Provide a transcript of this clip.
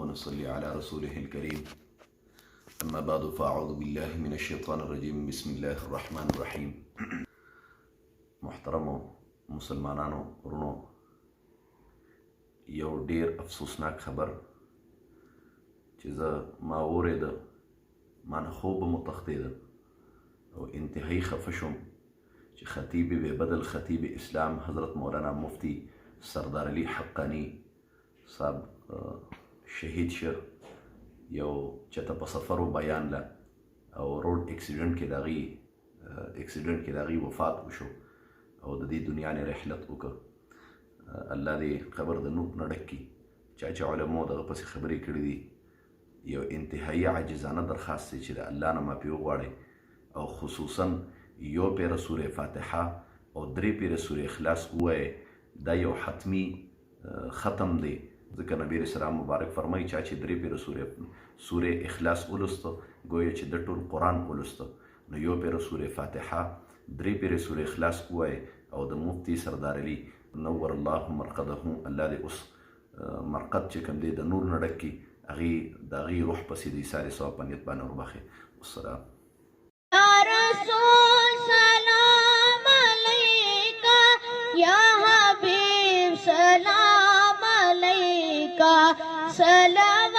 ونصلي على رسوله الكريم اما بعد فاعوذ بالله من الشيطان الرجيم بسم الله الرحمن الرحيم. محترمو مسلمانانو ورونو، یو ډیر افسوسناک خبر چې زه ما اورېده، ما نه خوب به مو تښتېده او انتهایی خفه شوم چې خطیب بے بدل خطیب اسلام حضرت مولانا مفتی سردار علی حقانی صاحب شهید شه. یو چېرته په سفر و بیان له او روډ اکسیډنټ کې د هغې وفات وشو او د دې دنیا نه رحلت وکړ. الله دې قبر د نور نه ډک کړي. چا چې علماو دغه پسې خبرې کړي دي، یو انتهایی عاجزانه درخواست دی چې د الله نه معافي وغواړئ او خصوصا یو پیره سوره فاتحه او 3 پیره سوره اخلاص ووایئ. دا یو حتمی ختم دی، ځکه نبی علیه السلام مبارک فرمایي چا چې 3 پیره سوره اخلاص ولسته ګویا چې د ټول قرآن ولسته. نو یو پیره سوره فاتحه 3 پیره سوره اخلاص ووایئ او د مفتی سردار علی نور الله مرقده، الله دې اوس مرقد چې کوم دی د نور نه ډک کړي، د هغې روح پسې د ایثار ثواب په نیت باندې وربخښي. والسلام. یا رسول سلام علیکا، یا حبیب سلام علیکا، سلام